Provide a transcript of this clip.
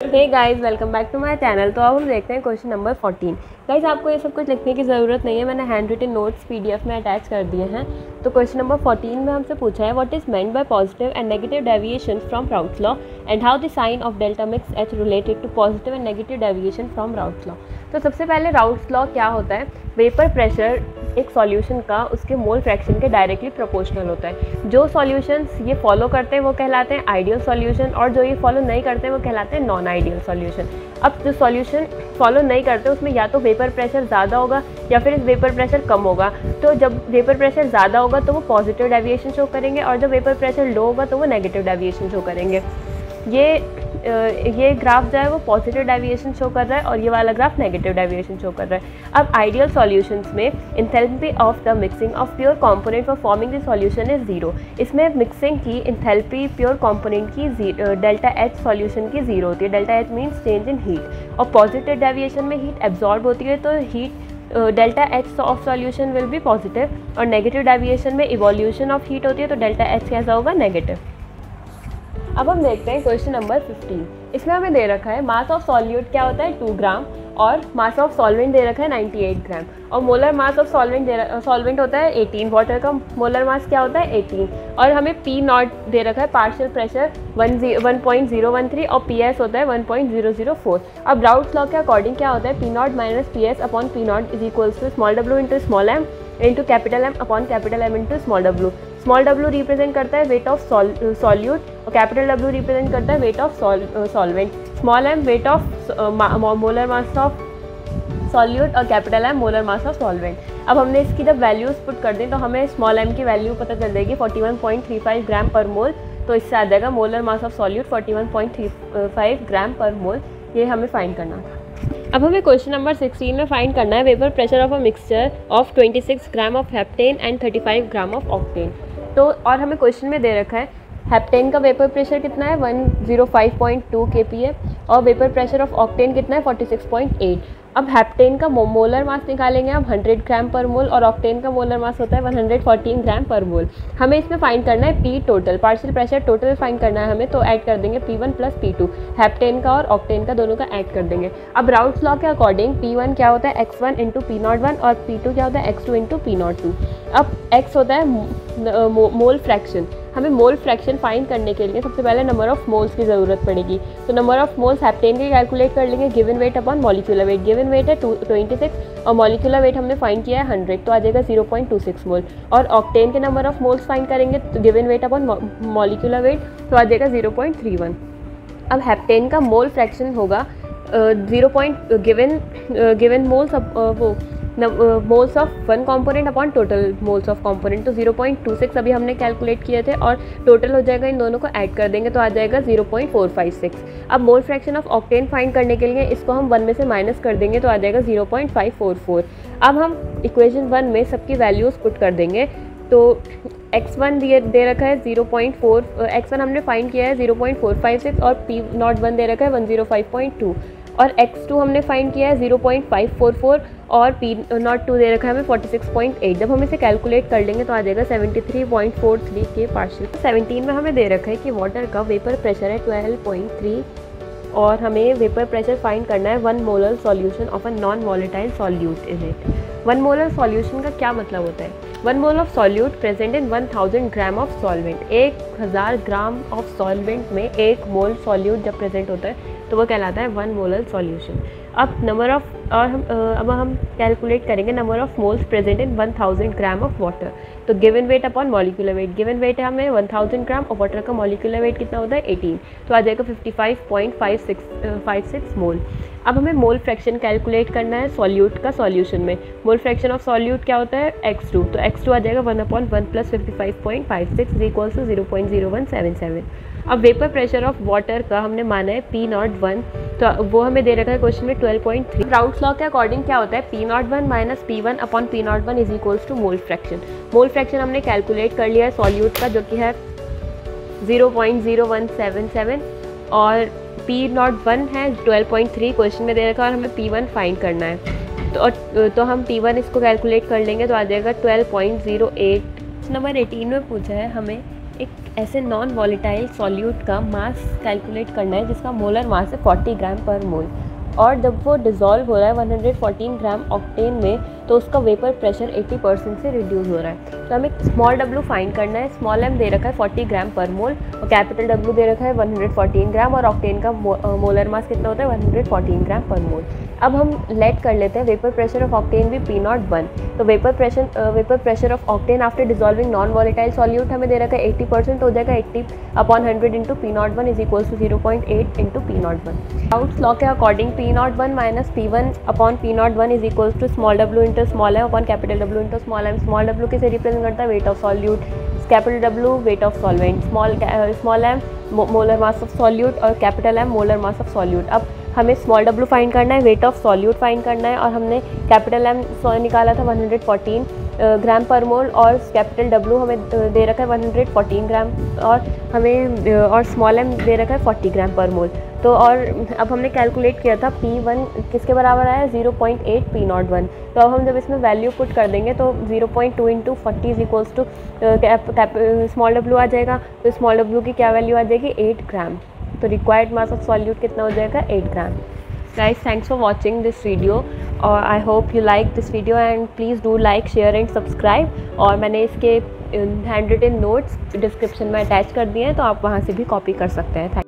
Hey guys, welcome back to my channel. तो अब हम देखते हैं क्वेश्चन नंबर 14। गाइस, आपको ये सब कुछ लिखने की ज़रूरत नहीं है, मैंने हैंड रिटन नोट्स पीडीएफ में अटैच कर दिए हैं। तो क्वेश्चन नंबर 14 में हमसे पूछा है what is meant by positive and negative deviation from Raoult's law and how the sign of delta mix H related to positive and negative deviation from Raoult's law. तो सबसे पहले राउट्स लॉ क्या होता है? वेपर प्रेशर एक solution का उसके mole fraction के डायरेक्टली प्रोपोर्शनल होता है। जो सॉल्यूशंस ये फॉलो करते हैं वो कहलाते हैं आइडियल सॉल्यूशन, और जो ये फॉलो नहीं करते हैं वो कहलाते हैं नॉन आइडियल सॉल्यूशन। अब जो सॉल्यूशन फॉलो नहीं करते उसमें या तो वेपर प्रेशर ज़्यादा होगा या फिर वेपर प्रेशर कम होगा। तो जब वेपर प्रेशर ज़्यादा होगा तो वो पॉजिटिव डेविएशन शो करेंगे, और जब वेपर प्रेशर लो होगा तो वो नेगेटिव डेविएशन शो करेंगे। ये ग्राफ जो है वो पॉजिटिव डेविएशन शो कर रहा है और ये वाला ग्राफ नेगेटिव डेविएशन शो कर रहा है। अब आइडियल सॉल्यूशंस में enthalpy of the mixing of pure component for forming the solution is 0। इसमें मिक्सिंग की एंथैल्पी प्योर कंपोनेंट की डेल्टा एच सॉल्यूशन की 0 होती है। Delta H means change in heat, और पॉजिटिव डेविएशन में हीट एब्जॉर्ब होती है तो heat delta H of solution will be positive, और नेगेटिव डेविएशन में इवोल्यूशन ऑफ हीट होती है तो डेल्टा एच कैसा होगा? नेगेटिव। अब हम देखते हैं क्वेश्चन नंबर 15। इसमें हमें दे रखा है मास ऑफ सॉल्यूट क्या होता है 2 ग्राम, और मास ऑफ सॉल्वेंट दे रखा है 98 ग्राम, और मोलर मास ऑफ सॉल्वेंट होता है 18। वाटर का मोलर मास क्या होता है 18, और हमें पी नॉट दे रखा है पार्शियल प्रेशर 1.013 और पी एस होता है 1.004। अब राउट्स लॉ के अकॉर्डिंग क्या होता है? P nought minus P S upon P nought is equals to small W into small M into capital M upon capital M into small W. Small W represent करता है weight of solute और capital W represent करता है weight of solvent. Small M weight of molar mass of solute और capital M molar mass of solvent. अब हमने इसकी जब वैल्यूज पुट कर दी तो हमें स्मॉल एम की वैल्यू पता चल जाएगी 41.35 ग्राम पर मोल। तो इससे आ जाएगा मोलर मास ऑफ सॉल्यूट 41.35 ग्राम पर मोल। ये हमें फाइंड करना था। अब हमें क्वेश्चन नंबर 16 में फाइंड करना है vapour pressure of a mixture of 26 gram of heptane and 35 gram of octane. तो और हमें क्वेश्चन में दे रखा है हेप्टेन का वेपर प्रेशर कितना है 105.2 kPa, और वेपर प्रेशर ऑफ ऑक्टेन कितना है 46.8। अब हेप्टेन का मोलर मास निकालेंगे हम 100 ग्राम पर मोल, और ऑक्टेन का मोलर मास होता है 114 ग्राम पर मोल। हमें इसमें फाइंड करना है P total, partial pressure total find करना है हमें। तो ऐड कर देंगे P1 प्लस P2, हेप्टेन का और ऑक्टेन का दोनों का ऐड कर देंगे। अब राउट्स लॉ के अकॉर्डिंग P1 क्या होता है x1 इंटू P01 और P2 क्या होता है x2 इंटू P02। अब x होता है मोल फ्रैक्शन। हमें मोल फ्रैक्शन फाइंड करने के लिए सबसे पहले नंबर ऑफ मोल्स की ज़रूरत पड़ेगी। तो नंबर ऑफ मोल्स हेप्टेन के कैलकुलेट कर लेंगे given weight upon molecular weight. Given weight है 26 और मॉलिक्यूलर वेट हमने फाइंड किया है 100, तो आ जाएगा 0.26 मोल। और ऑक्टेन के नंबर ऑफ मोल्स फाइंड करेंगे तो given weight upon molecular wait तो आ जाएगा 0.31। अब हेप्टेन का मोल फ्रैक्शन होगा गिवन मोल्स वो moles of one component upon total moles of component. तो 0.26 अभी हमने कैलकुलेट किए थे, और टोटल हो जाएगा, इन दोनों को ऐड कर देंगे तो आ जाएगा 0.456। अब mole fraction of octane find करने के लिए इसको हम 1 में से माइनस कर देंगे तो आ जाएगा 0.544। अब हम इक्वेशन 1 में सबकी वैल्यूज़ पुट कर देंगे। तो x1 दे रखा है 0.4, x1 हमने फाइंड किया है 0.456, और P01 दे रखा है 105.2, और x2 हमने फाइंड किया है 0.544, और P02 दे रखा है हमें 46.8। जब हम इसे कैलकुलेट कर लेंगे तो आ जाएगा 73.43 के पार्शियल। 17 में हमें दे रखा है कि वाटर का वेपर प्रेशर है 12.3, और हमें वेपर प्रेशर फाइंड करना है 1 molar solution of a non volatile solute is it. 1 molar solution का क्या मतलब होता है? 1 mole of solute present in 1000 gram of solvent. 1000 gram of solvent में 1 मोल सॉल्यूट जब प्रेजेंट होता है तो वो कहलाता है 1 मोलर सॉल्यूशन। अब नंबर ऑफ अब हम कैलकुलेट करेंगे number of moles present in 1000 gram of water. तो given weight upon molecular weight. Given weight है हमें 1000 ग्राम, और वाटर का मॉलिक्यूलर वेट कितना होता है 18, तो आ जाएगा 55.56 मोल। अब हमें मोल फ्रैक्शन कैलकुलेट करना है सॉल्यूट का सॉल्यूशन में। मोल फ्रैक्शन ऑफ सॉल्यूट क्या होता है x2, तो x2 आ जाएगा 1/1 प्लस 55.56 इज इक्वल्स टू 0.0177। अब वेपर प्रेशर ऑफ वाटर का हमने माना है P01, तो वो हमें दे रखा है क्वेश्चन में 12.3। राउट्स लॉ के अकॉर्डिंग क्या होता है? P01 minus P1 upon P01 is equals to mole fraction. Mole fraction हमने कैलकुलेट कर लिया है सॉल्यूट का, जो कि है 0.0177, और P01 है 12.3 क्वेश्चन में दे रखा है, और हमें P1 फाइंड करना है। तो हम P1 इसको कैलकुलेट कर लेंगे तो आ जाएगा 12.08। नंबर 18 में पूछा है हमें एक ऐसे नॉन वॉलेटाइल सॉल्यूट का मास कैलकुलेट करना है जिसका मोलर मास है 40 ग्राम पर मोल, और जब वो डिज़ोल्व हो रहा है 114 ग्राम ऑक्टेन में तो उसका वेपर प्रेशर 80% से रिड्यूस हो रहा है। तो हमें स्मॉल डब्ल्यू फाइंड करना है। स्मॉल एम दे रखा है 40 ग्राम पर मोल और कैपिटल डब्ल्यू दे रखा है 114 ग्राम, और ऑक्टेन का मोलर मास कितना होता है 114 ग्राम पर मोल। अब हम लेट कर लेते हैं वेपर प्रेशर ऑफ ऑक्टेन भी P01। तो vapour pressure of octane after dissolving non volatile solute हमें दे रखा है 80% हो जाएगा। 80/100 into P01 is equals to 0.8 into P01। Raoult's law के according P01 minus P1/P01 is equals to small W into small M upon capital W into small M. Small W किसे represent करता है, weight of solute, capital W weight of solvent, small M molar mass of solute और capital M molar mass of solute. अब हमें small W find करना है, weight of solute find करना है, और हमने कैपिटल एम निकाला था 114 ग्राम पर मोल, और कैपिटल डब्ल्यू हमें दे रखा है 114 ग्राम, और हमें और स्मॉल एम दे रखा है 40 ग्राम पर मोल। तो और अब हमने कैलकुलेट किया था P1 किसके बराबर आया, 0.8 P01। तो अब हम जब इसमें वैल्यू पुट कर देंगे तो 0.2 into 40 is equals to small W आ जाएगा। तो स्मॉल डब्ल्यू की क्या वैल्यू आ जाएगी, 8 ग्राम। तो रिक्वायर्ड मास ऑफ सॉल्यूट कितना हो जाएगा, 8 ग्राम। Guys, thanks for watching this video, और I hope you like this video and please do like, share and subscribe। और मैंने इसके हैंड रिटन नोट्स डिस्क्रिप्शन में अटैच कर दिए हैं, तो आप वहाँ से भी कॉपी कर सकते हैं।